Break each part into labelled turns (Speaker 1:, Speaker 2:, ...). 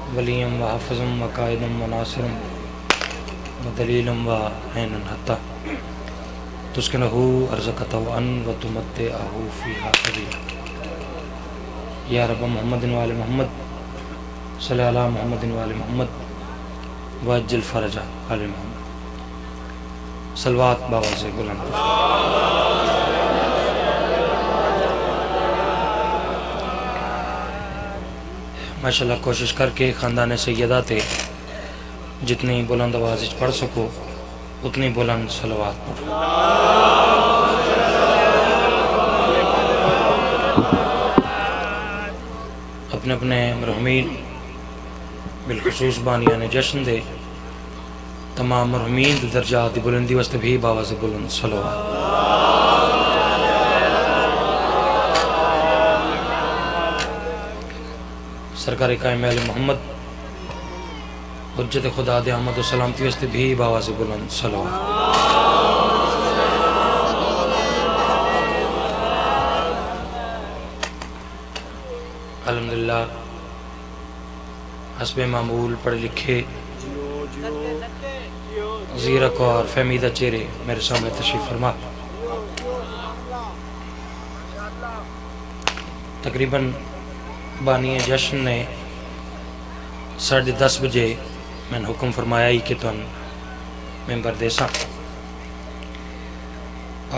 Speaker 1: William و حافظم و قائدم و ناصرم و دلیلم و عین حتی تسکنہ ارزقہ ان و تمتعہ فیہا قلیلا یا رب محمد و آل محمد صلی علی محمد و آل محمد وعجل فرجہ آل محمد صلوات باواز بلند ماشاءاللہ کوشش کر کے خاندان سیدہ تے جتنی بلند آواز پڑھ سکو اتنی بلند صلوات پڑھو اپنے اپنے مرحومین بالخصوص بانیان جشن دے تمام مرحومین دے درجات دی بلندی واسطے بھی باواز بلند صلوات سرکار قائم علی محمد حجت خدا دے احمد و سلامتی واسطے بھی باواز بلند صلوات الحمدللہ حسب معمول پڑھے لکھے زیرک اور فہمیدہ چہرے میرے سامنے تشریف فرما تقریباً بانی جشن نے 10:30 بجے میں نے حکم فرمایا ہی کہ تم ممبر دیساں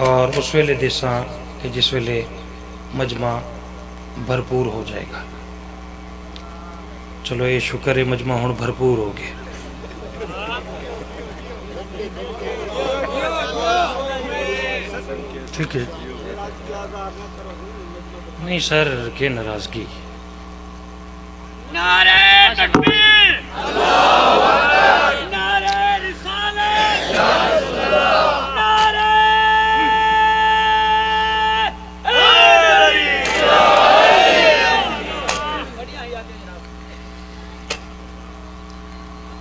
Speaker 1: اور اس ویلے دیساں کہ جس ویلے مجمع بھرپور ہو جائے گا چلو یہ شکر ہے مجمع ہون بھرپور ہو گئے ٹھیک ہے نہیں سر کے ناراضگی
Speaker 2: نعرہ تکبیر اللہ اکبر نعرہ رسالت نعرہ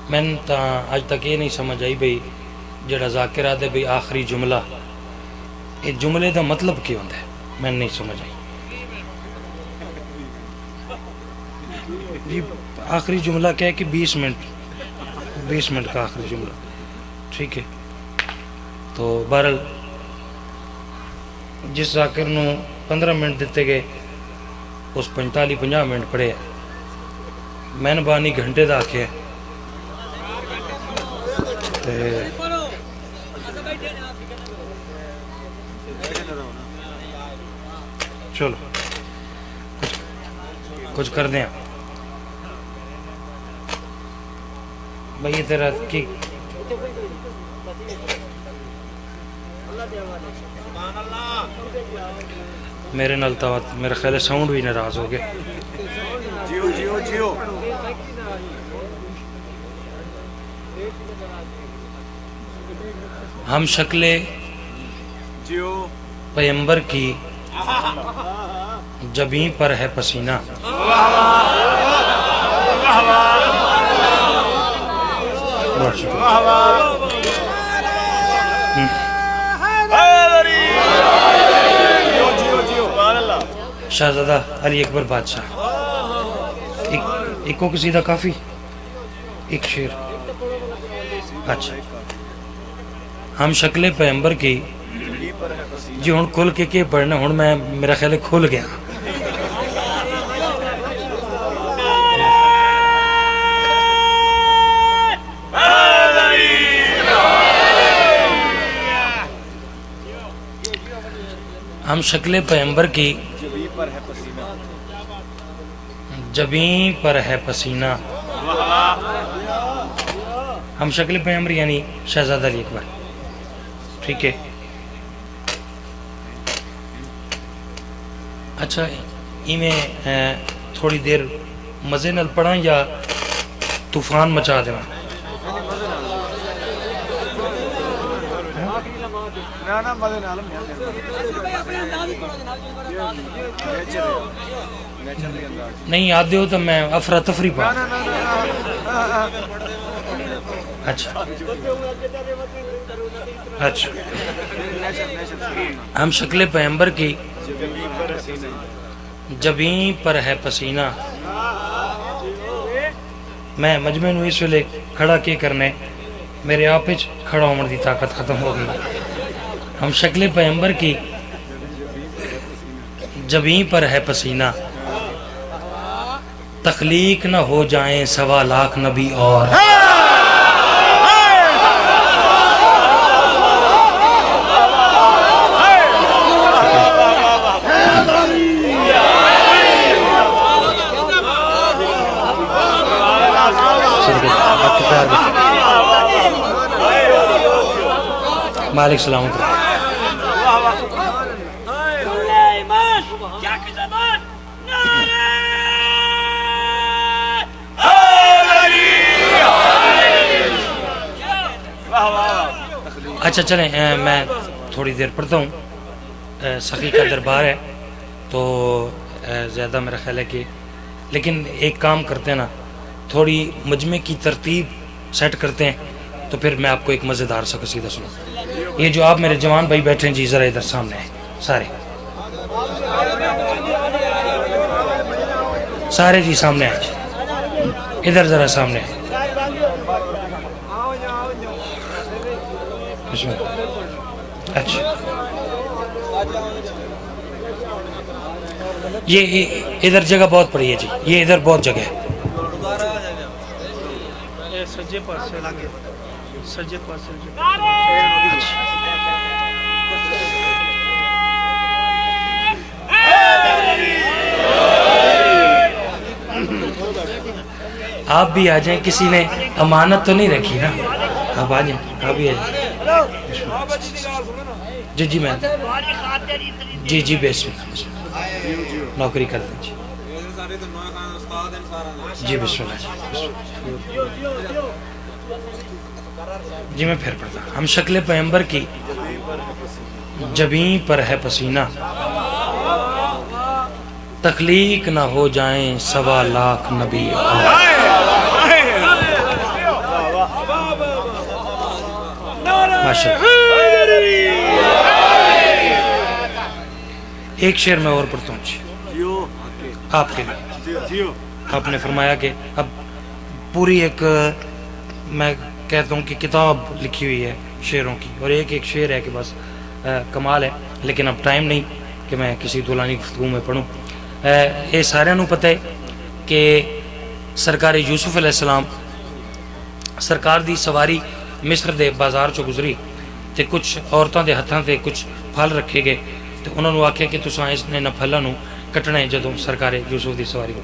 Speaker 1: میں تا آج تک یہ نہیں سمجھ آئی بھئی جڑا ذاکر آدھے بھئی آخری جملہ یہ جملے دا مطلب کیوں ہوتا ہے میں نہیں سمجھ آئی آخری جملہ کیا ہے کہ 20 منٹ کا آخری جملہ ٹھیک ہے تو بہرحال جس ذاکر نو 15 منٹ دیتے گئے اس 45-50 منٹ پڑھے میں نے بانی گھنٹے دا کے چلو کچھ کر دیں بھئی یہ تیرا کی میرے نال تو میرے خیال ہے ساؤنڈ بھی ناراض ہو گئے
Speaker 3: جیو
Speaker 1: ہم شکل پیمبر کی جبیں پر ہے پسینہ بہت شکریہ شہزادہ علی اکبر بادشاہ ایک کو قصیدہ کافی ایک شعر اچھا ہم شکل پیمبر کی جی ہن کھل کے پڑھنا ہن میں میرا خیال ہے کھل گیا ہم شکل پیمبر کی جبیں پر ہے پسینہ ہم شکل پیمبر یعنی شہزادہ علی اکبر ٹھیک ہے اچھا میں تھوڑی دیر مزے نال پڑھاں یا طوفان مچا دیں نہیں یاد دیو تو میں افراتفری پا اچھا اچھا ہم شکل پیمبر کی جبیں پر ہے پسینہ میں مجمع نو اس ویلے کھڑا کی کرنے میرے آپ کھڑا ہونے دی طاقت ختم ہو گئی. ہم شکل پیغمبر کی جبیں پر ہے پسینہ تخلیق نہ ہو جائیں 1.25 لاکھ نبی اور مالک سلامت رہے.
Speaker 2: سلیمان کیا کی زبان نعرہ
Speaker 1: اچھا چلیں میں تھوڑی دیر پڑھتا ہوں. سخی کا دربار ہے تو زیادہ میرا خیال ہے کہ لیکن ایک کام کرتے ہیں نا تھوڑی مجمع کی ترتیب سیٹ کرتے ہیں تو پھر میں آپ کو ایک مزیدار سا قصیدہ سنوں. یہ جو آپ میرے جوان بھائی بیٹھے ہیں جی ذرا ادھر سامنے ہیں سارے جی سامنے ہیں جی ادھر ذرا سامنے ہیں. اچھا یہ ادھر جگہ بہت پڑی ہے جی یہ ادھر بہت جگہ ہے.
Speaker 3: سجے پاس سجے پاس
Speaker 1: آپ بھی آ جائیں کسی نے امانت تو نہیں رکھی نا آپ آ جائیں آپ بھی آ جائیں. جی جی میں جی جی بسم اللہ نوکری کر دیں جی جی بسم اللہ جی میں پھر پڑھتا ہوں. ہم شکل پیغمبر کی جبیں پر ہے پسینہ تخلیق نہ ہو جائیں 1.25 لاکھ نبی ماشاءاللہ. ایک شعر میں اور پڑھتا ہوں جی آپ کے لیے. آپ نے فرمایا کہ اب پوری ایک میں کہتا ہوں کہ کتاب لکھی ہوئی ہے شعروں کی اور ایک ایک شعر ہے کہ بس کمال ہے لیکن اب ٹائم نہیں کہ میں کسی طولانی گفتگو میں پڑھوں. یہ سارے نو پتہ ہے کہ سرکار یوسف علیہ السلام سرکار دی سواری مصر دے بازار چو گزری تے کچھ عورتوں دے ہتھاں تے کچھ پھل رکھے گئے تے انہوں نے آکھیا کہ تساں اس نے نہ پھلاں نو کٹنا ہے جدوں سرکار یوسف دی سواری کو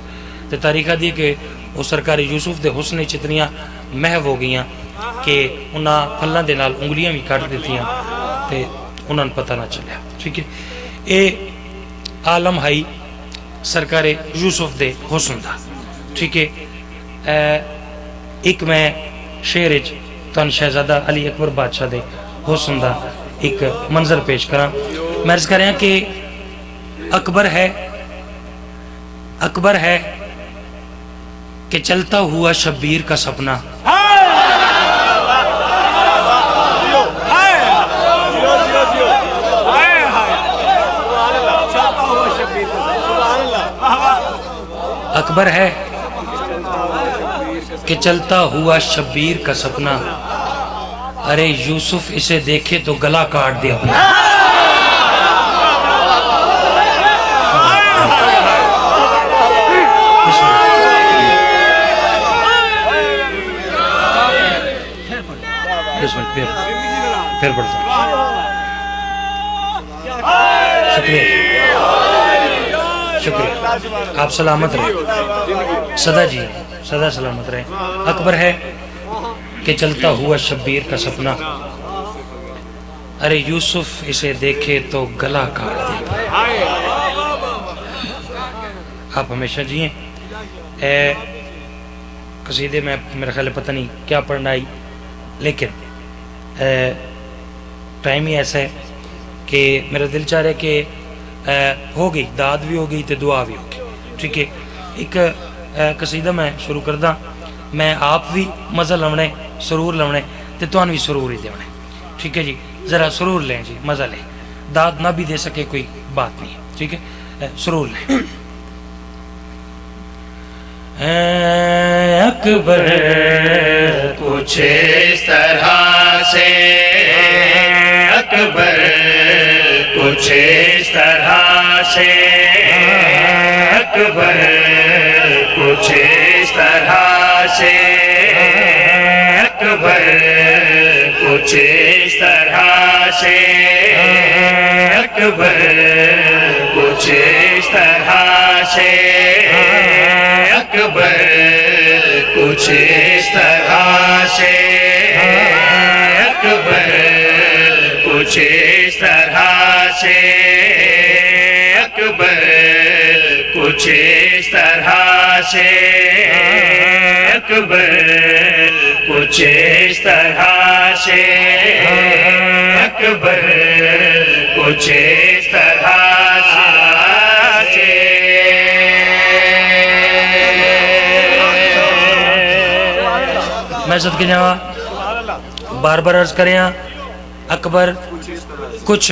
Speaker 1: تے تاریخ دی کہ وہ سرکار یوسف دے حسن اتنیاں محو ہو گئیاں کہ انہاں پھلاں دے نال انگلیاں بھی کٹ دتیاں تے انہاں نوں پتہ نہ چلیا. ٹھیک ہے اے عالم ہائی سرکار یوسف دے حسن دا. ٹھیک ہے ایک میں شعر وچ تن شہزادہ علی اکبر بادشاہ دے حسن دا ایک منظر پیش کراں. میں عرض کر رہا کہ اکبر ہے کہ چلتا ہوا شبیر کا سپنا اکبر ہے کہ چلتا ہوا شبیر کا سپنا ارے یوسف اسے دیکھے تو گلا کاٹ دے اپنا. پھر پڑھتا ہوں. شکریہ آپ سلامت رہے سدا جی سدا سلامت رہے. اکبر ہے کہ چلتا ہوا شبیر کا سپنا ارے یوسف اسے دیکھے تو گلا کاٹ دے. آپ ہمیشہ جی ہیں قصیدے میں میرا خیال پتہ نہیں کیا پڑھنا آئی لیکن ٹائم ہی ایسا ہے کہ میرا دل چاہ رہا ہے کہ ہو گئی داد بھی ہو گئی تو دعا بھی ہو گئی. ٹھیک ہے ایک قصیدہ میں شروع کردہ میں آپ بھی مزہ لونے سرور لونے تو تمہیں بھی سرور ہی دیونے. ٹھیک ہے جی ذرا سرور لیں جی مزہ لیں داد نہ بھی دے سکے کوئی بات نہیں. ٹھیک ہے سرور لیں. اکبر
Speaker 4: کچھ اس طرح سے اکبر کچھ اس طرح سے اکبر کچھ اس طرح سے اکبر کچھ اس طرح سے اکبر کچھ اس طرح سے اکبر کچھ اس طرح سے اکبر کچھ اس طرح سے اکبر کچھ اس طرح سے اکبر کچھ اس طرح سے اکبر کچھ اس طرح سے
Speaker 1: میں صدقے جاواں بار بار عرض کریں اکبر کچھ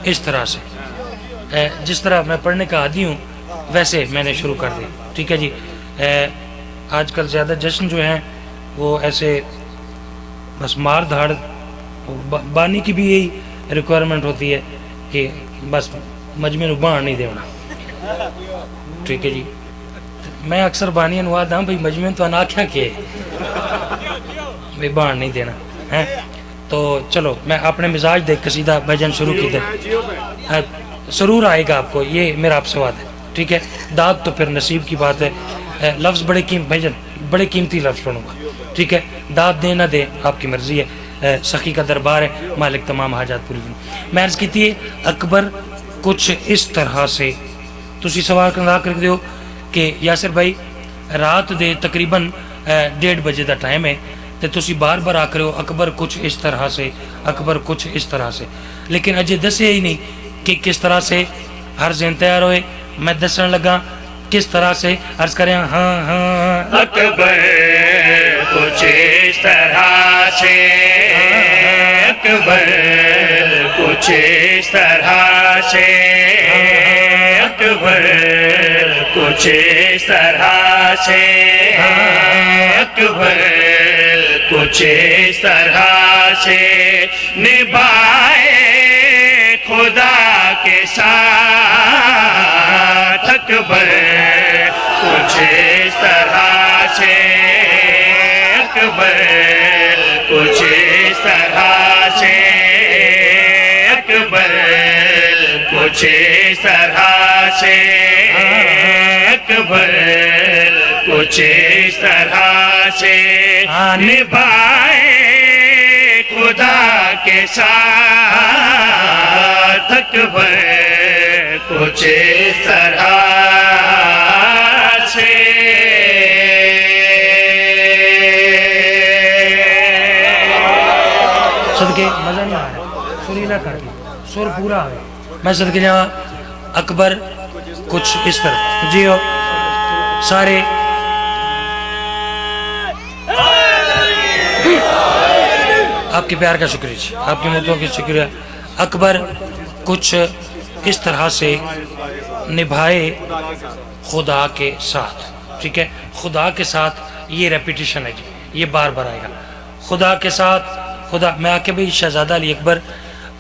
Speaker 1: اس طرح سے جس طرح میں پڑھنے کا عادی ہوں ویسے میں نے شروع کر دیا ٹھیک ہے جی آج کل زیادہ جشن جو ہیں وہ ایسے بس مار دھاڑ بانی کی بھی یہی ریکوائرمنٹ ہوتی ہے کہ بس مجمع نو بان نہیں دینا ٹھیک ہے جی میں اکثر بانی نواد ہاں بھائی مجمع تو آکھیا کہ بھائی بان نہیں دینا ہے تو چلو میں اپنے مزاج دے قصیدہ بھجن شروع کی دے ضرور آئے گا آپ کو یہ میرا آپ سے وعدہ ہے ٹھیک ہے داد تو پھر نصیب کی بات ہے لفظ بڑے قیمتی لفظ پڑھوں گا ٹھیک ہے داد دے نہ دے آپ کی مرضی ہے سخی کا دربار ہے مالک تمام حاجات پوری میں عرض کی تھی اکبر کچھ اس طرح سے تسی سوال کرنا کر دیو کہ یاسر بھائی رات دے تقریباً 1:30 بجے دا ٹائم ہے تو تسی بار بار آ کرو اکبر کچھ اس طرح سے اکبر کچھ اس طرح سے لیکن اجے دسے ہی نہیں کہ کس طرح سے ہر ذہن تیار ہوئے میں دسن لگا کس طرح سے عرض کریں ہاں ہاں
Speaker 4: اکبر کچھ اس طرح سے اکبر کچھ اس طرح سے اکبر کچھ اس طرح سے اکبر کچھ اس طرح سے نبھائے خدا کے ساتھ اکبر کچھ اس طرح سے اکبر کچھ اس طرح سے اکبر کچھ اس طرح سے اکبر کچھ اس طرح سے نبھائے خدا کے ساتھ اکبر کچھ اس طرح سے
Speaker 1: صدقے مزہ نہیں آ رہا سری نہ کر کے سر پورا آئے میں صدقے جاواں اکبر کچھ اس طرح جی ہو سارے آپ کے پیار کا شکریہ جی آپ کی مددوں کی شکریہ اکبر کچھ اس طرح سے نبھائے خدا کے ساتھ ٹھیک ہے خدا کے ساتھ یہ ریپیٹیشن ہے جی یہ بار بار آئے گا خدا کے ساتھ خدا میں آکے بھئی شہزادہ علی اکبر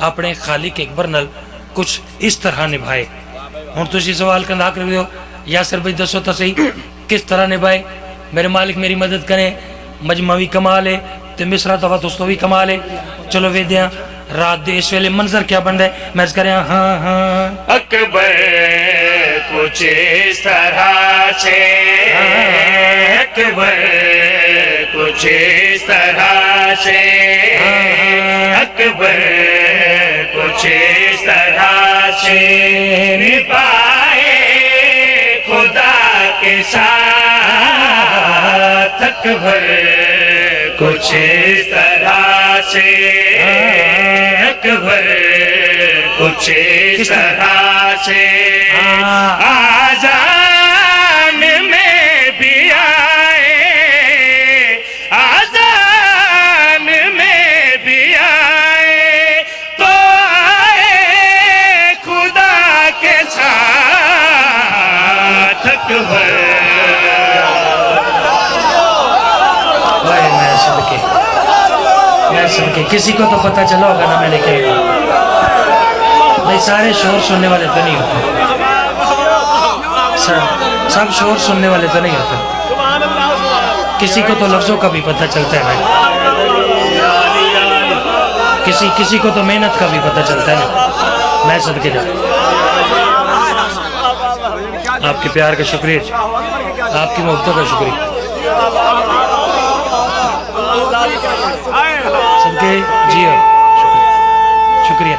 Speaker 1: اپنے خالق اکبر نل کچھ اس طرح نبھائے ہوں تو اسی سوال کا نہ کر دیو یاسر بھائی دسو تو صحیح کس طرح نبھائے میرے مالک میری مدد کریں مجموعی کمال ہے تو مصرہ تفا تو بھی کمال ہے چلو ویدیاں رات دے اس ویلے منظر کیا بن رہے میں اس کریں ہاں ہاں
Speaker 4: اکبر کچھ اس طرح سے اکبر کچھ اس طرح سے اکبر کچھ اس طرح سے نبھائے خدا کے ساتھ اکبر کچھ اس طرح سے اکبر کچھ اس طرح سے آذان میں بھی آئے آذان میں بھی آئے تو آئے خدا کے ساتھ اکبر
Speaker 1: صدقے میں صدقے کسی کو تو پتہ چلا ہوگا نا میں نے کیا کہا بھائی سارے شور سننے والے تو نہیں ہوتے سب شور سننے والے تو نہیں ہوتے کسی کو تو لفظوں کا بھی پتہ چلتا ہے بھائی کسی کو تو محنت کا بھی پتہ چلتا ہے میں صدقے جاؤں آپ کے پیار کا شکریہ آپ کی محبتوں کا شکریہ صدقے جی شکریہ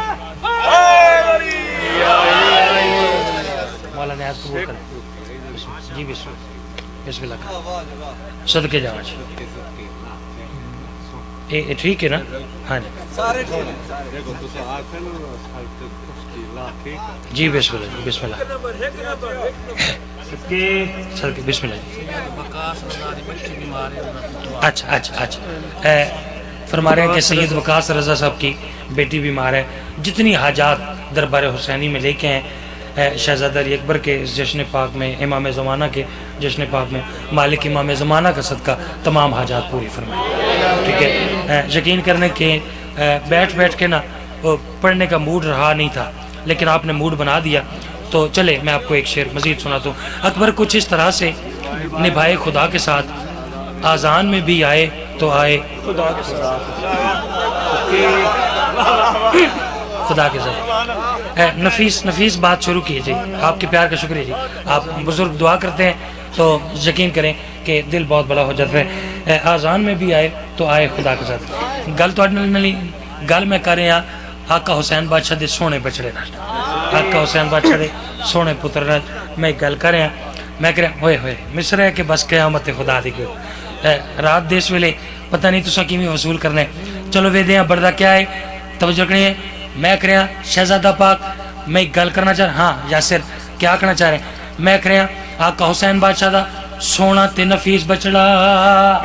Speaker 1: مولا نے آج قبول کریں جی بسم اللہ صدقے جاؤں ٹھیک ہے نا ہاں جی بسم اللہ بسم اللہ بسم اللہ اچھا فرما رہے ہیں کہ سید وقاص رضا صاحب کی بیٹی بیمار ہے جتنی حاجات دربار حسینی میں لے کے ہیں شہزادہ علی اکبر کے اس جشن پاک میں امام زمانہ کے جشن پاک میں مالک امام زمانہ کا صدقہ تمام حاجات پوری فرمائیں ٹھیک ہے یقین کرنے کے بیٹھ کے نا پڑھنے کا موڈ رہا نہیں تھا لیکن آپ نے موڈ بنا دیا تو چلے میں آپ کو ایک شعر مزید سناتا ہوں اکبر کچھ اس طرح سے نبھائے خدا کے ساتھ آذان میں بھی آئے تو آئے خدا کے ساتھ نفیس بات شروع کیجیے آپ کے پیار کا شکریہ جی آپ بزرگ دعا کرتے ہیں تو یقین کریں کہ دل بہت بڑا ہو جاتا ہے آذان میں بھی آئے تو آئے خدا کے ساتھ گل میں کر رہے ہیں آقا حسین بادشاہ دے سونے بچڑے آقا حسین بادشاہ دے سونے پتر میں گل کر رہا میں کہہ رہا ہوئے مصر ہے کہ بس قیامت خدا دی کوئی رات دیس ویلے پتہ نہیں تساں کیویں وصول کرنے چلو ویدے ہیں بردہ کیا ہے توجہ کرنی ہے میں کہہ رہا شہزادہ پاک میں گل کرنا چاہ رہا ہاں یاسر کیا کرنا چاہ رہے ہیں میں کہہ رہا آقا حسین بادشاہ دا سونا تے نفیس بچڑا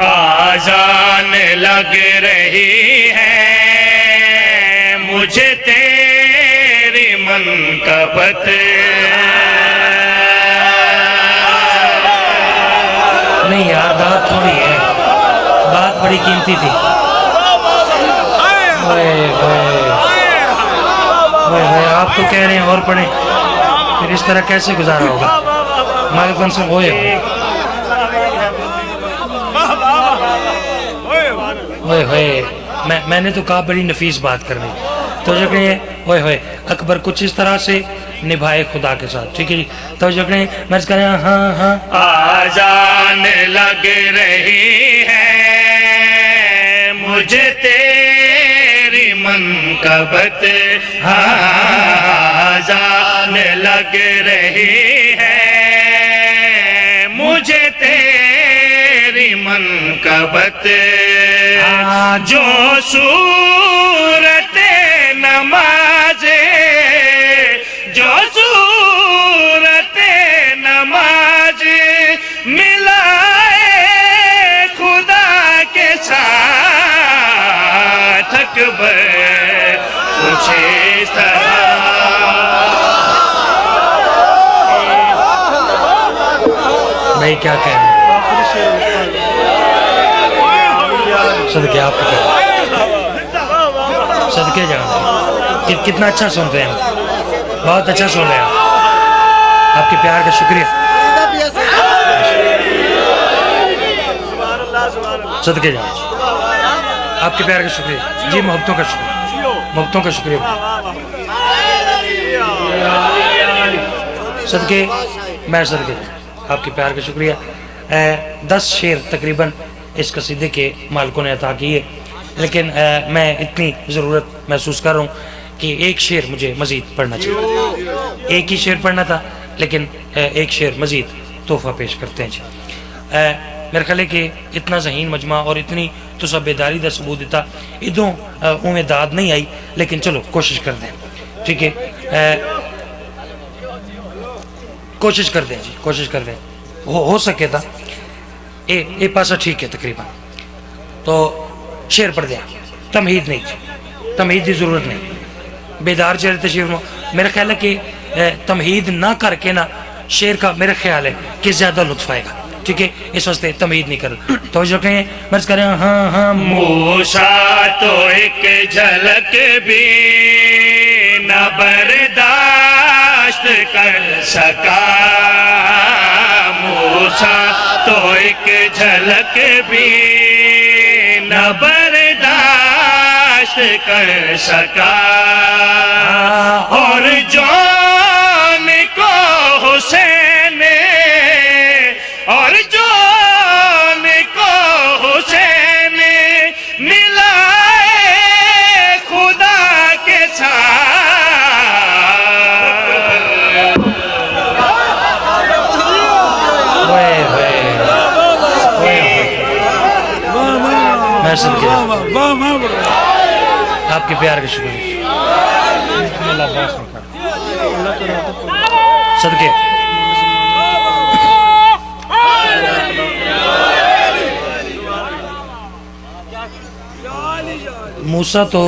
Speaker 4: آذان لگ رہی ہے مجھے تیری منقبت
Speaker 1: نہیں یار بات تھوڑی ہے بات بڑی قیمتی تھی آپ تو کہہ رہے ہیں اور پڑھیں پھر اس طرح کیسے گزارا ہوگا مالک بن سے ہوئے میں نے تو کہا بڑی نفیس بات کرنی تو جو کہیں ہوئے اکبر کچھ اس طرح سے نبھائے خدا کے ساتھ ٹھیک ہے جی تو جو کہیں میں کہہ رہا ہاں
Speaker 4: آذان لگ رہی ہے مجھے تیری منقبت آذان لگ رہی ہے مجھے تیری منقبت جو صورت نماز جو صورت نماز ملائے خدا کے ساتھ اکبر کچھ اس طرح
Speaker 1: بھائی کیا کہہ رہے ہیں صدقے آپ کو کہہ رہے ہیں صدقے جانا کتنا اچھا سن رہے ہیں بہت اچھا سن رہے ہیں آپ کے پیار کا شکریہ صدقے جانا آپ کے پیار کا شکریہ جی محبتوں کا شکریہ صدقے میں صدقے آپ کے پیار کا شکریہ 10 شعر تقریباً اس قصیدے کے مالکوں نے عطا کیے لیکن میں اتنی ضرورت محسوس کر رہا ہوں کہ ایک شعر مجھے مزید پڑھنا چاہیے ایک ہی شعر پڑھنا تھا لیکن ایک شعر مزید تحفہ پیش کرتے ہیں جی میرے خیال ہے کہ اتنا ذہین مجمع اور اتنی تو سب بیداری دا ثبوت دیتا ادوں اویں داد نہیں آئی لیکن چلو کوشش کر دیں ٹھیک ہے کوشش کر دیں جی کوشش کر دیں ہو سکے تھا اے پاسا ٹھیک ہے تقریباً تو شعر پڑھ دیں تمہید نہیں تمہید کی ضرورت نہیں بیدار چہرے تشریف میرا خیال ہے کہ تمہید نہ کر کے نا شعر کا میرا خیال ہے کہ زیادہ لطف آئے گا ٹھیک ہے اس واسطے تمہید نہیں کر توجہ رکھیں مرض کریں ہاں ہاں
Speaker 4: موسیٰ تو ایک جھلک بھی نہ برداشت کر سکا موسیٰ تو ایک جھلک بھی نہ برداشت کر سکا اور جان کو حسین اور جان کو حسین ملائے خدا کے ساتھ
Speaker 1: میں صدقے آپ کے پیار کے شکر صدقے موسیٰ تو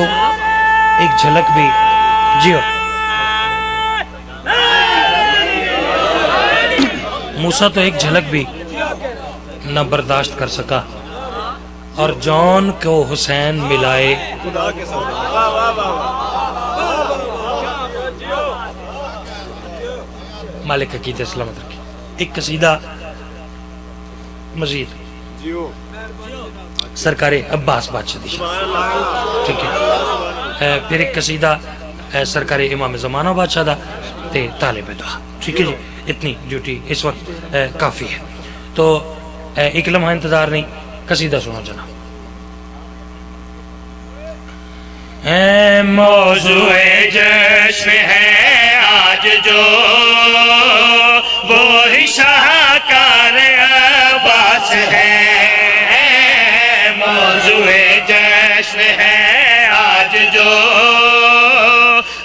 Speaker 1: ایک جھلک بھی جیو موسیٰ تو ایک جھلک بھی نہ برداشت کر سکا اور جان کو حسین ملائے مالک عقیدہ سلامت رکھے ایک قصیدہ مزید سرکار عباس بادشاہ دی ٹھیک ہے پھر ایک قصیدہ سرکار امام زمانہ بادشاہ دا تے طالب دعا ٹھیک ہے جی اتنی ڈیوٹی اس وقت کافی ہے تو ایک لمحہ انتظار نہیں قصیدہ سنا جناب
Speaker 4: موضوع جشن ہے آج جو وہی شاہکار عباس ہے موضوع جشن ہے آج جو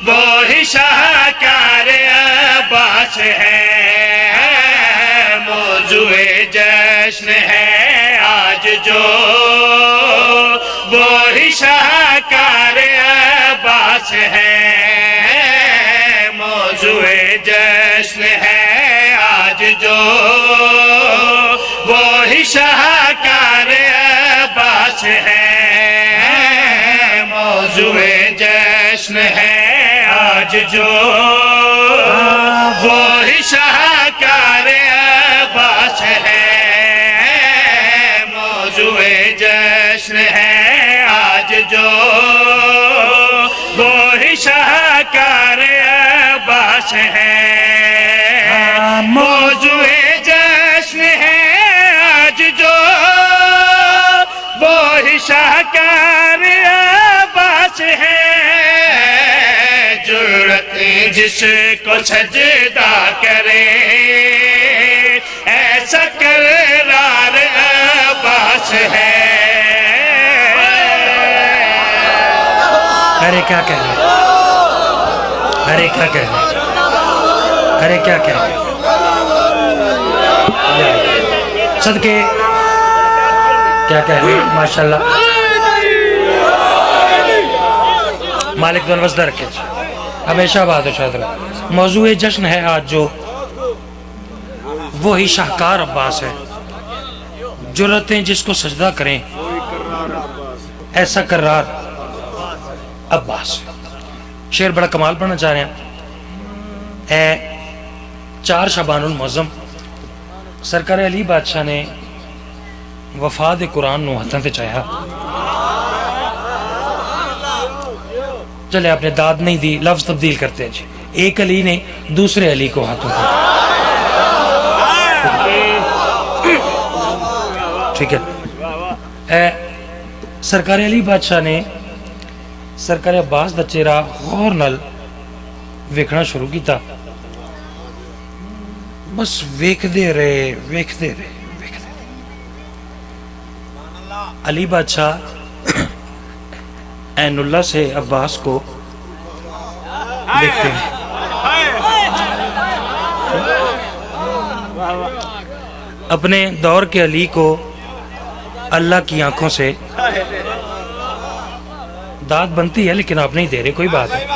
Speaker 4: وہی شاہکار عباس ہے موضوع جشن ہے آج جو وہی شاہکار عباس ہے موضوع جشن ہے آج جو وہی شاہکار عباس ہے موضوع جشن ہے آج جو وہی شاہکار عباس ہے موضوع جشن ہے آج جو وہی شاہکار عباس ہے موضوع جشن ہے آج جو وہی شاہکار عباس ہے جرأت جس کو سجدہ کرے ایسا کرار عباس ہے
Speaker 1: ارے کیا کہہ رہے ارے کیا کہہ رہے ارے کیا کہہ رہے صدقے کیا کہہ رہے ماشاءاللہ مالک دن وزدہ رکھے ہمیشہ بات شاید رہا موضوع جشن ہے آج جو وہی شاہکار عباس ہے جرأتیں جس کو سجدہ کریں ایسا کرار عباس شعر بڑا کمال پڑھنا چاہ رہے ہیں اے 4 شعبان المعظم سرکار علی بادشاہ نے وفاد قرآن نو ہتھاں تے چاہیا چلے آپ نے داد نہیں دی لفظ تبدیل کرتے ہیں جی ایک علی نے دوسرے علی کو ہاتھوں پر ٹھیک ہے سرکار علی بادشاہ نے سرکار عباس دا چہرہ غور نال ویکھنا شروع کیتا بس ویکھدے رہے علی بادشاہ عین اللہ سے عباس کو دیکھتے ہیں اپنے دور کے علی کو اللہ کی آنکھوں سے داد بنتی ہے لیکن آپ نہیں دے رہے کوئی بات ہے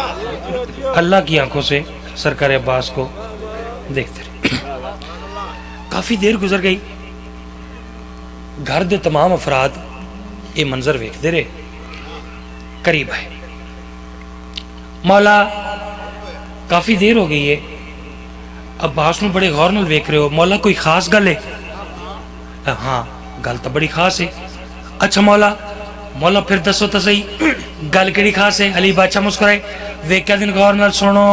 Speaker 1: اللہ کی آنکھوں سے سرکار عباس کو دیکھتے رہے کافی دیر گزر گئی گھر دے تمام افراد یہ منظر ویکھدے رہے، قریب ہے مولا کافی دیر ہو گئی ہے، عباس نو بڑے غور نال ویکھ رہے ہو، مولا کوئی خاص گل ہے؟ ہاں گل تو بڑی خاص ہے۔ اچھا مولا، مولا پھر دسو تو صحیح گل کیڑی خاص ہے؟ علی بادشاہ مسکرائے، ویکھیا دن غور نال سنو۔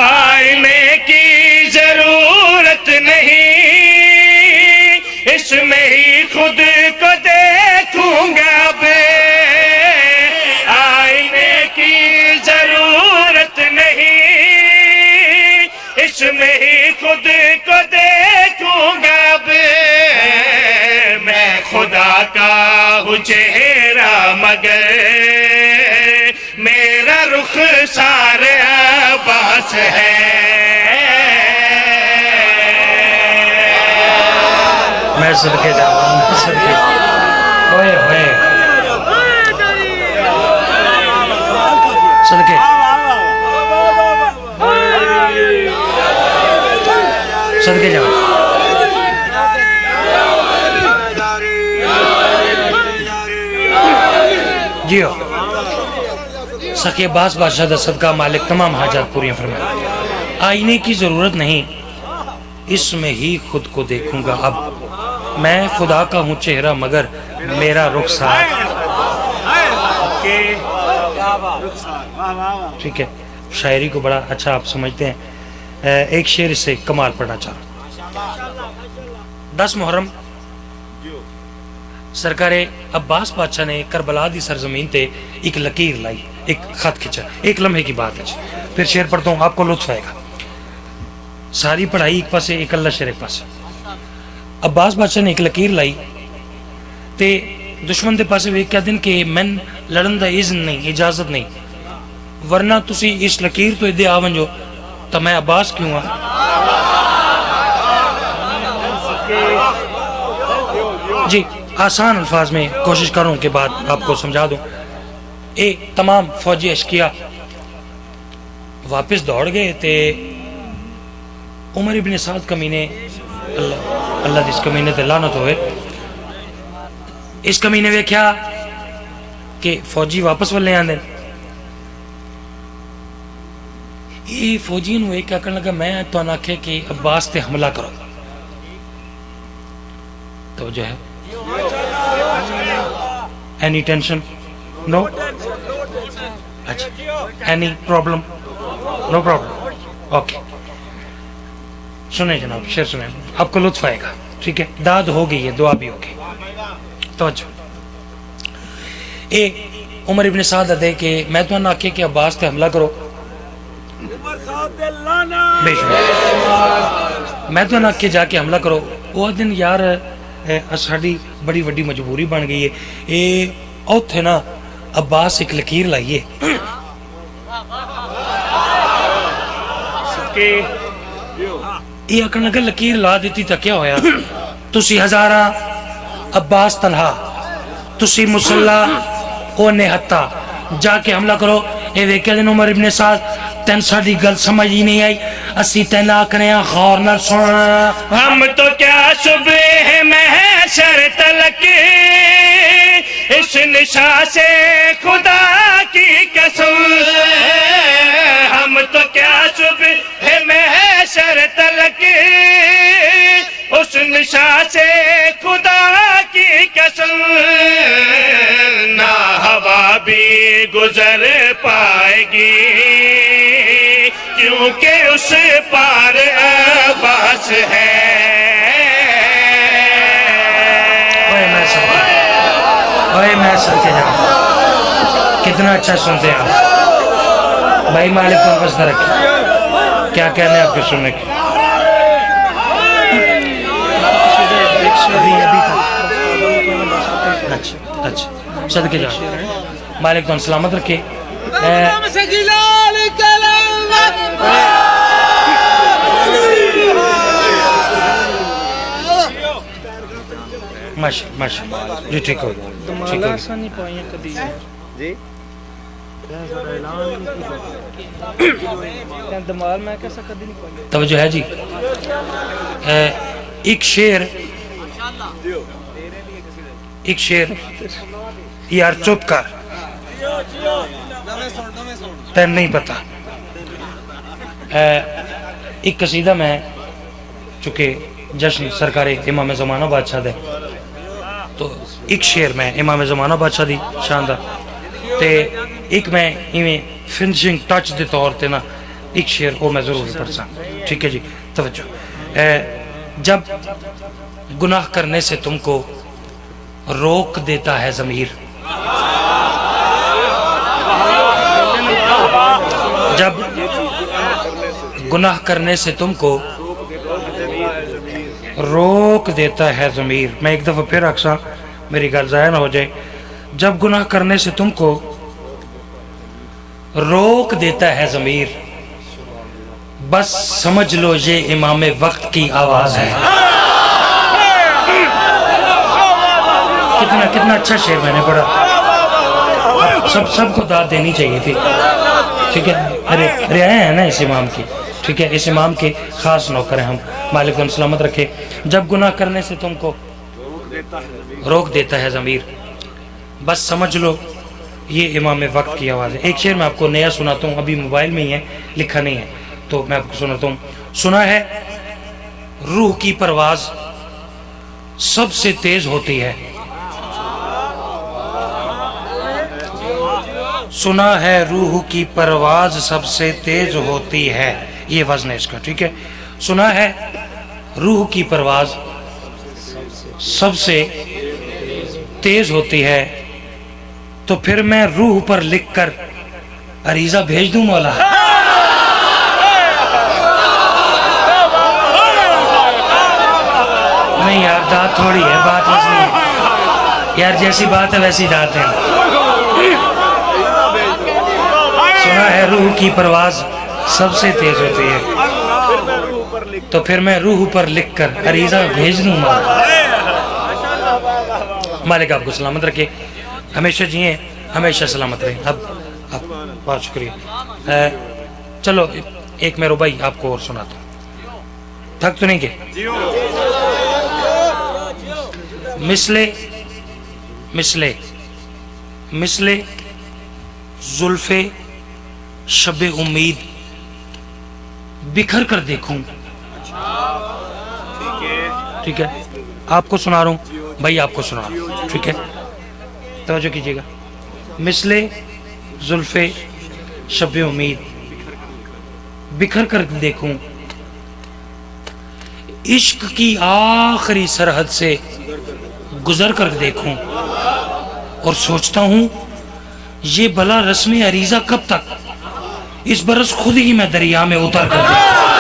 Speaker 4: آئینے کی ضرورت نہیں، اس میں ہی خود کو دیکھوں گا بے، آئینے کی ضرورت نہیں، اس میں ہی خود کو دیکھوں گا بے، میں خدا کا ہوں چہرہ مگر میرا رخ سار عباس ہے۔
Speaker 1: میں صدقے جاؤں، میں صدقے ہوئے ہوئے صدقے صدقے جاؤں۔ جیو سخی عباس بادشاہ دا صدقہ مالک تمام حاجات پوریاں فرمائے۔ آئینے کی ضرورت نہیں، اس میں ہی خود کو دیکھوں گا اب، میں خدا کا ہوں چہرہ مگر میرا رخسار۔ ٹھیک ہے، شاعری کو بڑا اچھا آپ سمجھتے ہیں۔ ایک شعر سے کمال پڑھنا چاہ رہا ہوں۔ 10 محرم سرکار عباس بادشاہ نے کربلا دی سرزمین تے ایک لکیر لائی، ایک خط کھچا، ایک لمحے کی بات ہے۔ پھر شعر پڑھتا ہوں، آپ کو لطف آئے گا۔ ساری پڑھائی ایک پاسے، ایک اللہ شعر ایک پاسے۔ عباس بادشاہ نے ایک لکیر لائی تے دشمن دے پاسے ویکھیا دن کہ من لڑن دا اذن نہیں، اجازت نہیں، ورنہ تسی اس لکیر تو ادے آونجو تو میں عباس کیوں ہاں؟ جی آسان الفاظ میں کوشش کروں کہ بات آپ کو سمجھا دوں۔ اے تمام فوجی اشکیا واپس دوڑ گئے تے عمر ابن سعد کمینے، اللہ دی اس کمینے تے لعنت ہوئے، اس کمینے ویکھیا کہ فوجی واپس ولے آندے، یہ فوجی نو ایک کہنے لگا میں تو آکھے کہ عباس تے حملہ کرو۔ توجہ ہے؟ Any tension? نو؟ اچھا، any problem? No problem, okay. سنیں جناب، شعر سنیں، آپ کو لطف آئے گا، ٹھیک ہے؟ داد ہو گئی ہے، دعا بھی ہو گئی۔ توجہ، اے عمر ابن سعد دے کہ میں تو آکھے کہ عباس تے حملہ کرو، بے شک میں تو آکھے جا کے حملہ کرو۔ وہ دن یار ساڈی بڑی وڈی مجبوری بن گئی ہے، اے اوتھے نا عباس ایک لکیر لائیے، یہ آکھن لگا لکیر لا دیتی تا کیا ہویا؟ تسی ہزاراں عباس تنہا، تسی مسلح او نہتا، جا کے حملہ کرو۔ اے ویکھیا دن عمر ابن سعد تین ساڈی گل سمجھ ہی نہیں آئی، اسی تین آکھنے ہاں غور نال سن۔
Speaker 4: ہم تو کیا صبح محشر تلک اس نشا سے خدا کی قسم، ہم تو کیا صبح محشر تلک اس نشا سے خدا کی قسم، نہ ہوا بھی گزر پائے گی کیونکہ اس پار عباس ہے۔
Speaker 1: اوے میں سن کے جاؤں، کتنا اچھا سنتے ہیں آپ بھائی، مالک پر بس نہ رکھیں، کیا کہنے آپ کے سننے کی؟ اچھا اچھا، صدقے جاؤں، مالک تو سلامت رکھے۔ ماشاء جی ٹھیک ہو
Speaker 3: جی
Speaker 1: توجہ ہے جی۔ ایک شعر ایک شیر یار چپ کر تین نہیں پتا ایک قصیدہ میں چونکہ جشن سرکار امام زمانہ بادشاہ دے تو ایک شیر میں امام زمانہ بادشاہ دی شاندار تے ایک میں ایویں فنشنگ ٹچ دے طور تے نا ایک شیر کو میں ضرور پڑھ سا ٹھیک ہے جی توجہ جب گناہ کرنے سے تم کو روک دیتا ہے ضمیر جب گناہ کرنے سے تم کو روک دیتا ہے ضمیر میں ایک دفعہ پھر اکثر میری گل ضائع نہ ہو جائے جب گناہ کرنے سے تم کو روک دیتا ہے ضمیر بس سمجھ لو یہ امام وقت کی آواز ہے کتنا اچھا شعر میں نے پڑھا سب کو داد دینی چاہیے تھی ٹھیک ہے رعایا ہے نا اس امام کی ٹھیک ہے اس امام کے خاص نوکر ہیں ہم مالک ان سلامت رکھے جب گناہ کرنے سے تم کو روک دیتا ہے ضمیر بس سمجھ لو یہ امام وقت کی آواز ہے ایک شعر میں آپ کو نیا سناتا ہوں ابھی موبائل میں ہی ہے لکھا نہیں ہے تو میں آپ کو سناتا ہوں سنا ہے روح کی پرواز سب سے تیز ہوتی ہے سنا ہے روح کی پرواز سب سے تیز ہوتی ہے یہ وزن ہے اس کا ٹھیک ہے سنا ہے روح کی پرواز سب سے تیز ہوتی ہے تو پھر میں روح پر لکھ کر عریضہ بھیج دوں مولا نہیں یار دات تھوڑی ہے بات ویسی ہے یار جیسی بات ہے ویسی دات ہے سنا ہے روح کی پرواز سب سے تیز ہوتی ہے تو پھر میں روح پر لکھ کر عریضہ بھیج دوں مالک آپ کو سلامت رکھے ہمیشہ جیئیں ہمیشہ سلامت رہیں اب بہت شکریہ چلو ایک میں ربائی آپ کو اور سناتا ہوں تھک تو نہیں کہ مثل زلف شب امید بکھر کر دیکھوں ٹھیک ہے آپ کو سنا رہا ہوں بھائی آپ کو سنا رہا ہوں ٹھیک ہے توجہ کیجئے گا مثل زلف شب امید بکھر کر دیکھوں عشق کی آخری سرحد سے گزر کر دیکھوں اور سوچتا ہوں یہ بلا رسم عریضہ کب تک اس برس خود ہی میں دریا میں اتر کر دوں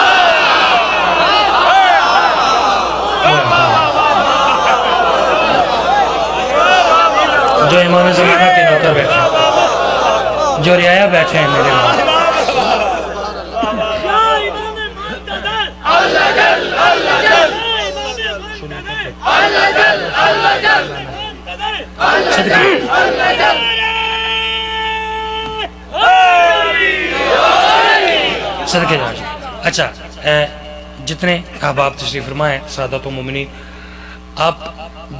Speaker 1: جو امام زمانہ کے نوکر بیٹھے ہیں جو رعایا بیٹھے ہیں میرے وہاں صدقے جا اچھا جتنے احباب تشریف فرما ہیں سعادت و مومنین آپ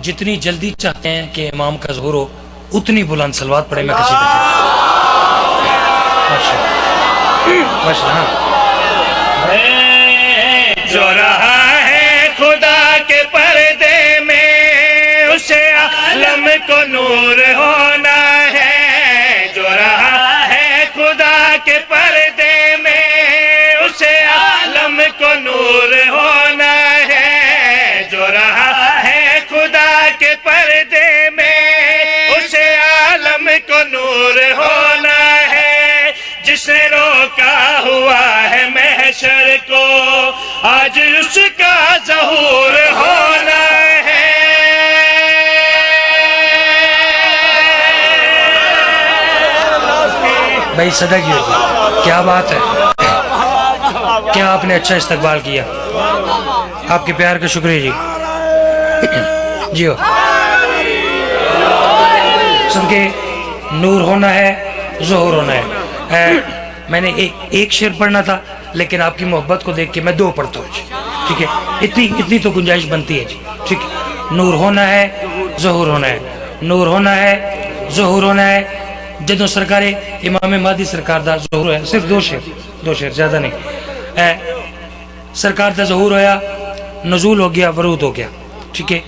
Speaker 1: جتنی جلدی چاہتے ہیں کہ امام کا ظہور ہو اتنی بلند صلوات پڑھیں میں کسی
Speaker 4: جو رہا ہے خدا کے پردے میں اسے عالم کو نور ہونا ہے جو رہا ہے خدا کے پردے میں اسے عالم کو نور ہونا ہے جو رہا ہے خدا کے پردے میں اسے عالم کو نور ہونا ہے جس نے روکا ہوا ہے محشر کو آج اس کا ظہور ہونا ہے
Speaker 1: بھائی صدا کی ہوگی کیا بات ہے کیا آپ نے اچھا استقبال کیا آپ کے پیار کا شکریہ جی جی ہو صدقے نور ہونا ہے ظہور ہونا ہے میں نے ایک شعر پڑھنا تھا لیکن آپ کی محبت کو دیکھ کے میں دو پڑھتا ہوں جی ٹھیک ہے اتنی تو گنجائش بنتی ہے جی ٹھیک ہے نور ہونا ہے ظہور ہونا ہے، نور ہونا ہے ظہور ہونا ہے۔ جدوں سرکار امام مہدی سرکار دا ظہور ہے، صرف دو شعر زیادہ نہیں، سرکار دا ظہور ہویا، نزول ہو گیا، ورود ہو گیا، ٹھیک ہے۔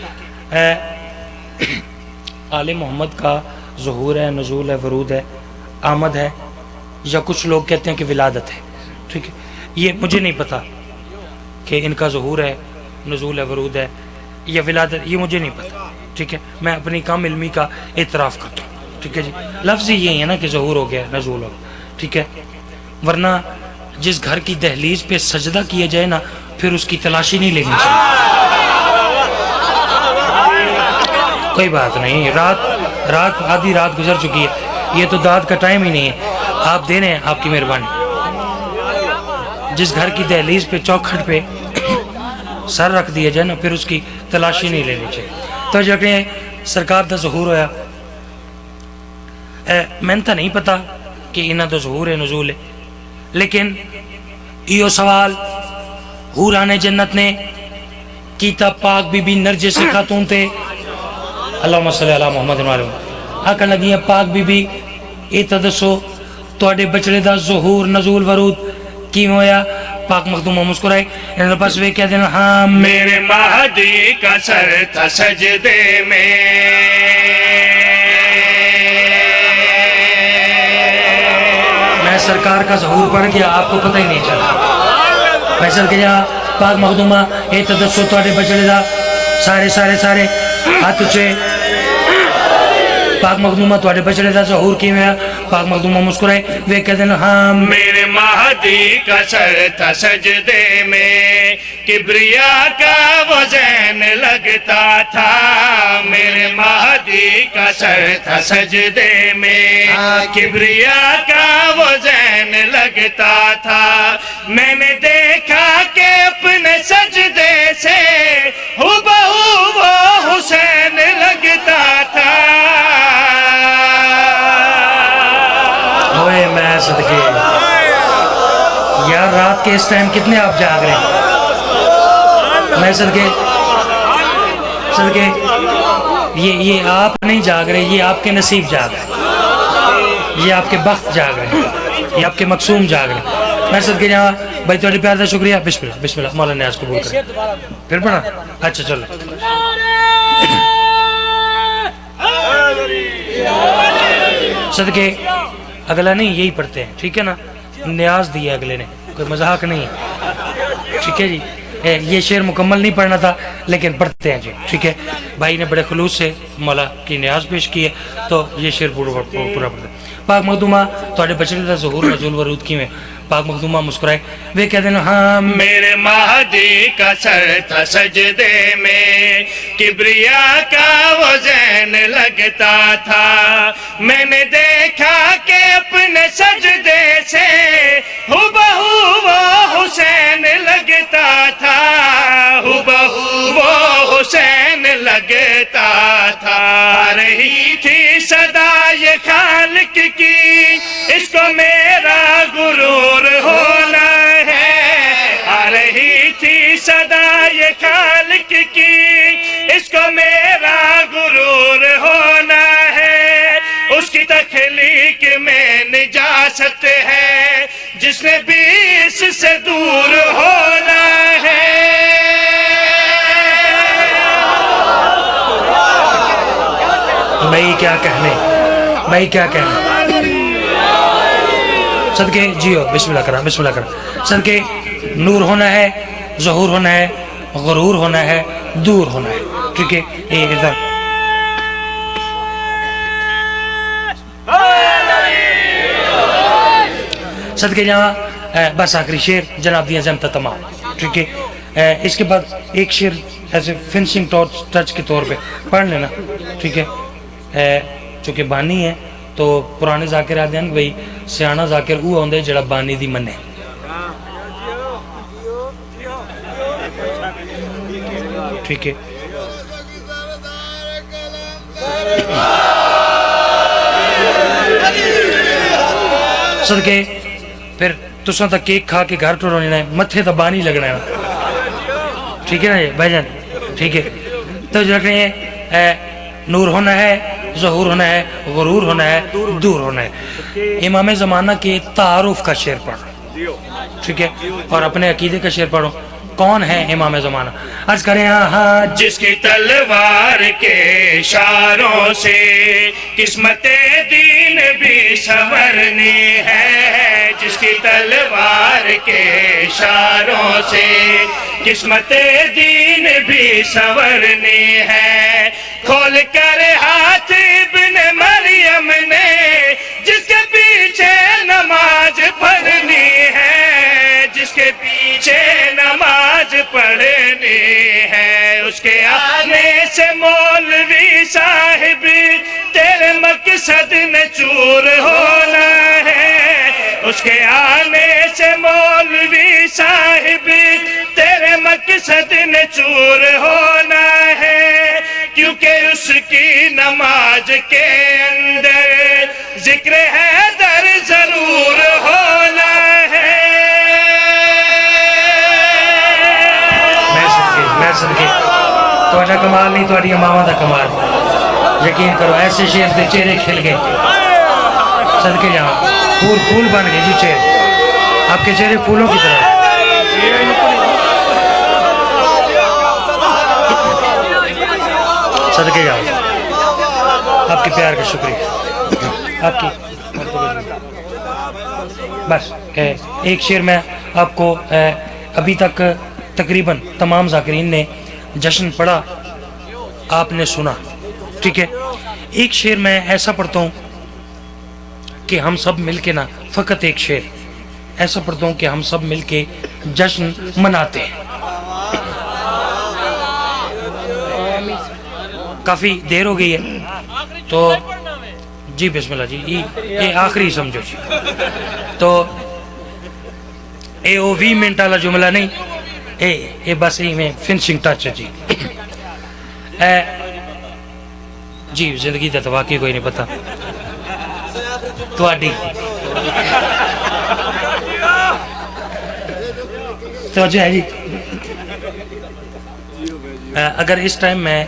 Speaker 1: آل محمد کا ظہور ہے، نزول ہے، ورود ہے، آمد ہے، یا کچھ لوگ کہتے ہیں کہ ولادت ہے، ٹھیک ہے۔ یہ مجھے نہیں پتا کہ ان کا ظہور ہے، نزول ہے، ورود ہے یا ولادت، یہ مجھے نہیں پتا، ٹھیک ہے۔ میں اپنی کام علمی کا اعتراف کرتا ہوں، ٹھیک ہے جی۔ لفظ ہی یہی ہے نا کہ ظہور ہو گیا، نزول ہو گیا، ٹھیک ہے۔ ورنہ جس گھر کی دہلیز پہ سجدہ کیا جائے نا، پھر اس کی تلاشی نہیں لینی چاہیے۔ کوئی بات نہیں، رات آدھی رات گزر چکی ہے، یہ تو داد کا ٹائم ہی نہیں ہے، آپ دے رہے ہیں، آپ کی مہربانی۔ جس گھر کی دہلیز پہ چوکھٹ پہ سر رکھ دیا جائے نا، پھر اس کی تلاشی نہیں لینی چاہیے۔ تو جگہ سرکار دا ظہور ہویا، میں تو نہیں پتا کہ انہاں دا ظہور ہے، نزول ہے، لیکن یہ سوال حوران جنت نے کیتا پاک بی بی نرجس خاتون تے، اللہم صلی علی محمد و علیہ آکھن لگی ہیں پاک بی بی اے تے دسو تواڈے بچڑے دا ظہور نزول ورود کیویں ہویا؟ پاک مخدومہ مسکرائے، انہوں نے پاس وہ کہہ دینا، ہاں
Speaker 4: میرے مہدی کا سر تھا سجدے میں،
Speaker 1: میں سرکار کا ظہور پڑھ گیا، آپ کو پتہ ہی نہیں چلا۔ فیصل کہ جہاں پاک مخدومہ اے تدسو تواڈے بچڑے دا، سارے ہاتھ اچھے، پاک مخدومہ تواڈے بچڑے دا ظہور کیویں ہے؟ پاک مخدومہ مسکرائے، وہ کہہ دینا، ہاں
Speaker 4: میرے مہدی کا سر تھا سجدے میں، کبریا کا وہ زین لگتا تھا، میرے مہدی کا سر تھا سجدے میں، کبریا کا وہ زین لگتا تھا، میں نے دیکھا کہ اپنے سجدے سے ہبہو وہ حسین لگتا تھا۔
Speaker 1: ہوئے میں صدقے، یار رات کے اس ٹائم کتنے آپ جاگ رہے ہیں؟ میں صدقے یہ آپ نہیں جاگ رہے، یہ آپ کے نصیب جاگ رہے ہیں، یہ آپ کے بخت جاگ رہے ہیں، یہ آپ کے مقصوم جاگ رہے ہیں۔ میں صدقے جہاں بھائی تھوڑی پیار دا شکریہ، بسم اللہ مولا نیاز قبول کریں۔ پھر پڑھا؟ اچھا چلو۔ صدقے اگلا نہیں یہی پڑھتے ہیں، ٹھیک ہے نا، نیاز دیا اگلے نے، کوئی مذاق نہیں ہے، ٹھیک ہے جی۔ یہ شعر مکمل نہیں پڑھنا تھا لیکن پڑھتے ہیں جی، ٹھیک ہے۔ بھائی نے بڑے خلوص سے مولا کی نیاز پیش کی ہے تو یہ شعر پورا پڑھتے ہیں۔ پاک مخدومہ تواڈے بچڑے دا ظہور نزول ورود کیویں؟ پاک مخدومہ مسکرائے، وہ کہہ دینا، ہاں
Speaker 4: میرے مہدی کا سر تھا سجدے میں، کبریا کا وہ زین لگتا تھا، میں نے دیکھا کہ اپنے سجدے سے ہبہو وہ حسین لگتا تھا، ہبہو وہ حسین لگتا تھا۔ آ رہی تھی صدا یہ خالق کی، اس کو میرا غرور ہونا ہے، آ رہی تھی صدا یہ خالق کی، اس کو میرا غرور ہونا ہے، اس کی تخلیق میں نجاست ہے، جس نے بھی اس سے دور ہونا ہے۔
Speaker 1: بھائی کیا کہنے، صدقے جیو، بسم اللہ کرا، صدقے نور ہونا ہے، ظہور ہونا ہے، غرور ہونا ہے، دور ہونا ہے، ٹھیک ہے۔ ادھر صدقے جہاں بس آخری شعر جناب دیا زمتا تمام، ٹھیک ہے۔ اس کے بعد ایک شعر ایسے فنشنگ ٹچ کے طور پہ پڑھ لینا، ٹھیک ہے۔ چونکہ بانی ہے تو پرانے ذاکر آدھے ہیں کہ بھئی سیانا ذاکر وہ ہوندے جڑا بانی دی مننے، ٹھیک ہے۔ صدقے پھر تساں تا کیک کھا کے گھر ٹرونی ہے، متھے تا بانی لگنا ہے، ٹھیک ہے نا یہ بھائی جان، ٹھیک ہے۔ تو جو رکھنی ہے نور ہونا ہے، ظہور ہونا ہے، غرور ہونا ہے، دور ہونا ہے۔ امام زمانہ کے تعارف کا شعر پڑھو، ٹھیک ہے، اور اپنے عقیدے کا شعر پڑھو۔ کون ہے امام زمانہ؟ عرض کریں ہاں،
Speaker 4: جس کی تلوار کے اشاروں سے قسمت دین بھی سنورنی ہے، جس کی تلوار کے اشاروں سے قسمت دین بھی سنورنی ہے۔ کھول کر ہاتھ ابن مریم نے جس کے پیچھے نماز پڑھنی ہے، جس کے پیچھے نماز پڑھنی ہے، اس کے آنے سے مولوی صاحب تیرے مقصد نے چور ہونا ہے، اس کے آنے سے مولوی صاحب تیرے مقصد نے چور ہونا ہے، کیونکہ اس کی نماز کے اندر ذکر حیدر ضرور ہونا ہے۔
Speaker 1: میں صدقے تو کمال نہیں، تو امامہ دا کمال، یقین کرو ایسے شیر دے چہرے کھل گئے، صدقے جہاں پھول بن گئے جی چہرے، آپ کے چہرے پھولوں کی طرح۔ صدقے جاؤ، آپ کے پیار کا شکریہ، آپ کی بس ایک شعر میں آپ کو ابھی تک تقریباً تمام ذاکرین نے جشن پڑھا، آپ نے سنا، ٹھیک ہے۔ ایک شعر میں ایسا پڑھتا ہوں کہ ہم سب مل کے نا، فقط ایک شعر ایسا پڑھتا ہوں کہ ہم سب مل کے جشن مناتے ہیں۔ کافی دیر ہو گئی ہے تو جی بسم اللہ جی، یہ آخری سمجھو جی، تو اے او 20 منٹ والا جملہ نہیں، اے بس ہی میں فنشنگ ٹچ ہے جی۔ جی زندگی دا تو واقعی کوئی نہیں پتا تواڈی توجہ ہے جی۔ اگر اس ٹائم میں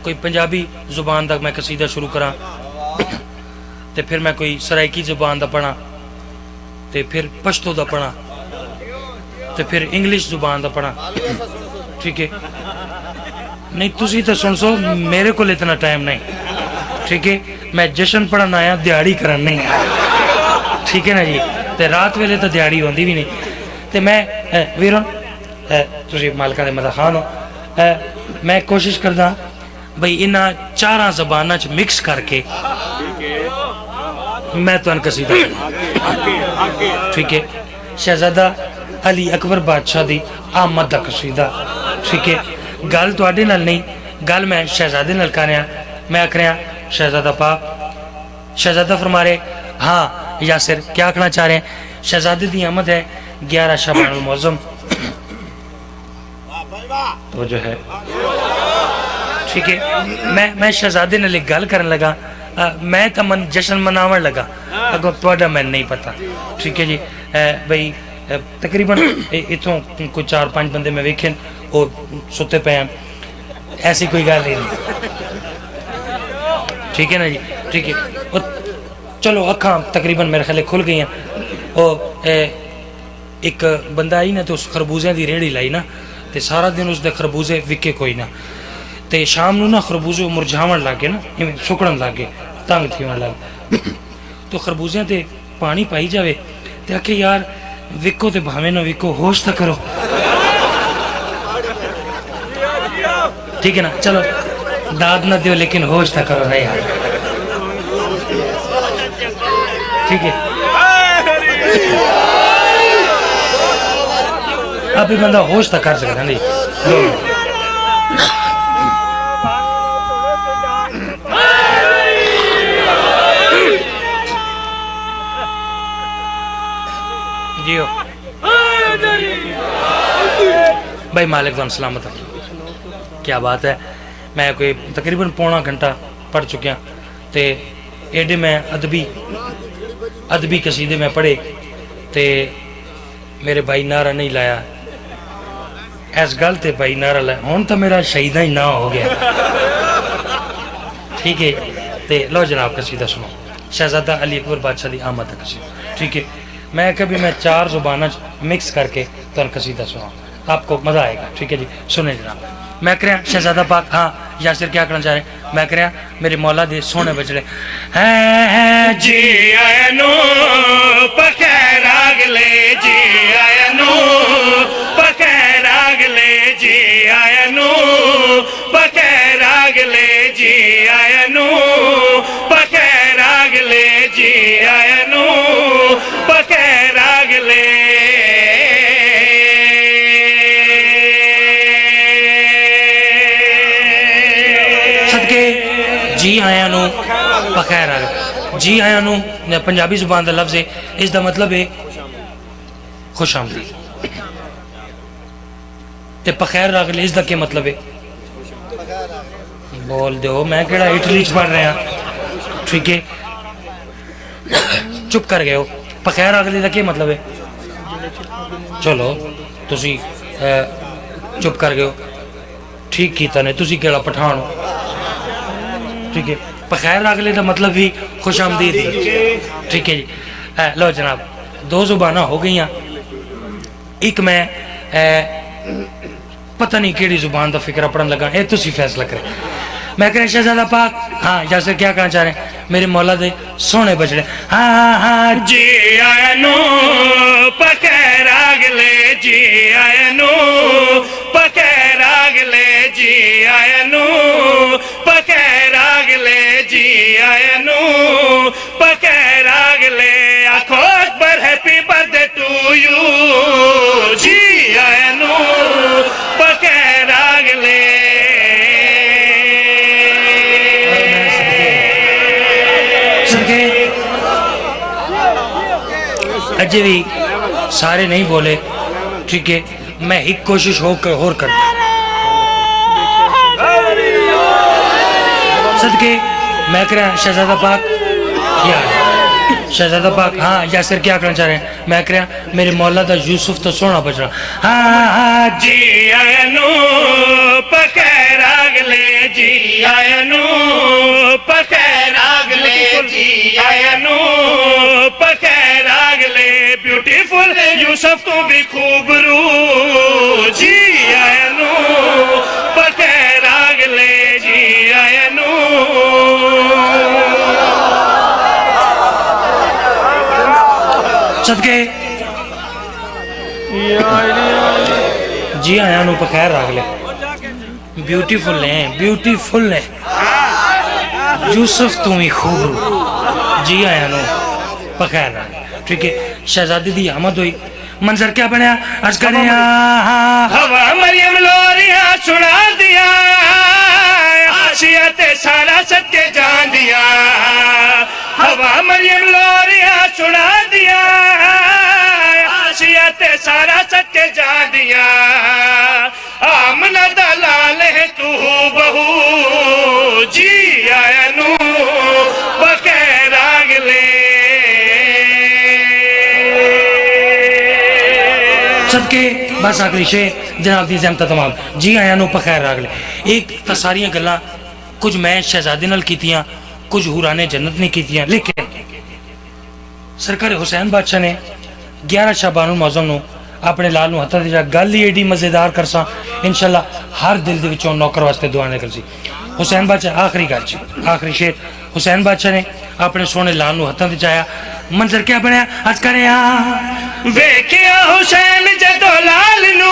Speaker 1: کوئی پنجابی زبان دا میں قصیدہ شروع کراں تے پھر میں کوئی سرائکی زبان دا پڑھاں تے پھر پشتو دا پڑھاں تے پھر انگلش زبان دا پڑھاں، ٹھیک ہے، نہیں تسی تو سن سو، میرے کو اتنا ٹائم نہیں، ٹھیک ہے، میں جشن پڑھن آیا، دیہڑی کرن نہیں آیا، ٹھیک ہے نا جی، تے رات ویلے تو دیہڑی ہوندی بھی نہیں، تے میں ویرون تسی مالکہ دے مدح خان ہو، میں کوشش کردا بھئی انہاں چاراں زباناں چ مکس کر کے میں تو ان قصیدہ ٹھیک ہے، شہزادہ علی اکبر بادشاہ دی آمد دا قصیدہ، ٹھیک ہے، گل تو آڈے نال نہیں، گل میں شہزادے نال کر رہا، میں آکھ رہا شہزادہ پاک، شہزادہ فرما رہے ہاں یاسر کیا آکھنا چاہ رہے ہیں؟ شہزادے دی آمد ہے 11 شعبان المعظم، تو جو ہے ٹھیک ہے، میں شہزادے نے ایک گل کرن لگا، میں تو جشن مناون لگا، اگوں تواڈا میں نہیں پتا، ٹھیک ہے جی، بھئی تقریباً اتوں کوئی 4-5 بندے میں ویکھن وہ ستے پے ہیں، ایسی کوئی گل نہیں، ٹھیک ہے نا جی، ٹھیک ہے، چلو اکھاں تقریباً میرے خیال کھل گئی ہیں، وہ ایک بندہ آئی نا تو اس خربوزے دی ریڑھی لائی نا، تے سارا دن اس دے خربوزے وکے کوئی نہ، تے شام نو نا خربوزے مرجھاون لگ گئے نا، سکڑن لگ گئے، تنگ تھیون لگ تو خربوزیاں تے پانی پائی جاوے تے آکھے یار وکو تے بھاویں نہ وکو، ہوش تک کرو، ٹھیک ہے نا، چلو داد نہ دیو لیکن ہوش تک کرو نا یار، ٹھیک ہے، اب بندہ ہوش تک کر سکتا نہیں، جیو بھائی مالک تو سلامت، کیا بات ہے، میں کوئی تقریباً پونا گھنٹہ پڑھ چکیا، تے ایڈے میں ادبی قصیدے میں پڑھے، تے میرے بھائی نعرہ نہیں لایا، اس گل تے بھائی نعرہ لائے ہون تو میرا شہیدہ ہی نہ ہو گیا ٹھیک ہے تے لو جناب قصیدہ سنو شہزادہ علی اکبر بادشاہ دی آمد کا قصیدہ ٹھیک ہے میں کبھی میں 4 زبانیں مکس کر کے تو قصیدہ سناؤں آپ کو مزہ آئے گا ٹھیک ہے جی سنیں جناب میں کہہ رہا شہزادہ پاک ہاں یاسر کیا کرنا چاہ رہے ہیں میں کہہ رہا میرے مولا دے سونے بچڑے ہیں
Speaker 4: جی آئنو پخیر آگلے جی آئنو پخیر آگلے جی آئنو پخیر آگلے جی آئنو پخیر آگلے جی آئنو پخیر آگلے
Speaker 1: جی آیا نو پخیر آگے جی آیا نو پنجابی زبان دا لفظ ہے اس دا مطلب ہے خوش آمدید تے پخیر آگے اس دا کیا مطلب ہے بول دیو میں کہڑا اٹلی چ پڑھ رہے ہیں ٹھیک ہے چپ کر گئے ہو پخیر آگے دا کیا مطلب ہے چلو تسی چپ کر گئے ہو ٹھیک کیتا نے تسی کہڑا پٹھان ہو ٹھیک ہے پخیر اگلے دا مطلب بھی خوش آمدید ٹھیک ہے جی لو جناب 2 زبانیں ہو گئی ہیں ایک میں پتہ نہیں کیڑی زبان دا فکر پڑھن لگا اے تسی فیصلہ کریں میں کہہ رہا شہزادہ پاک ہاں یاسر کیا کہنا چاہ رہے ہیں میرے مولا دے سونے بچڑے ہاں ہاں
Speaker 4: جی آئنو پخیر آگلے جی آئنو پخیر آگلے جی آئنو پخیر آگلے جی آئنو پخیر آگلے آنکھو Akbar happy birthday to you یو جی آئنو پخیر آگلے
Speaker 1: اجے بھی سارے نہیں بولے ٹھیک ہے میں ایک کوشش ہو کر اور کرتا صدقے میں کہہ رہا شہزادہ پاک کیا شہزادہ پاک ہاں یاسر کیا کرنا چاہ رہے ہیں میں کہہ رہا میرے مولا دا یوسف تو سونا بچ رہا ہاں
Speaker 4: جی آئنو پخیر آگلے جی آئنو پخیر آگلے جی آئنو پخیر آگلے بیوٹیفل یوسف تو بھی خوب رو جی آئنو پخیر آگلے جی آئنو
Speaker 1: صدقے جی آیا نو پخیر آگلے بیوٹیفل ہیں یوسف تمہیں خوب رو جی آیا نو پخیر آگلے ٹھیک ہے شہزادی دی آمد ہوئی منظر کیا بنیا عرض کریں
Speaker 4: ہوا مریم لوریاں سنا دیا آسیت سارا سچ کے جان دیا ہوا مریم لوریاں سنا دیا آسیت سارا سچ کے جان دیا آمنہ دلال ہے تو بہو جی آیا نو بخیر آگلے
Speaker 1: صدقے بس آخری شے جناب دی زحمت تمام جی آیا نو پخیر آگلے ایک تساریاں گلاں کچھ میں شہزادی نال کیتیاں کچھ حورانے جنت نے کیتیاں لیکن سرکار حسین بادشاہ نے 11 شعبان المعظم نو اپنے لال نو ہتھا دے جا گل ہی ایڈی مزیدار کرساں انشاءاللہ ہر دل دے وچوں نوکر واسطے دعا نکل سی حسین بادشاہ آخری گل چ آخری شیر حسین بادشاہ نے اپنے سونے لال نو ہتھاں تے چایا منظر کیا بنیا عرض کریں
Speaker 4: ویکھیا حسین جدو لال نو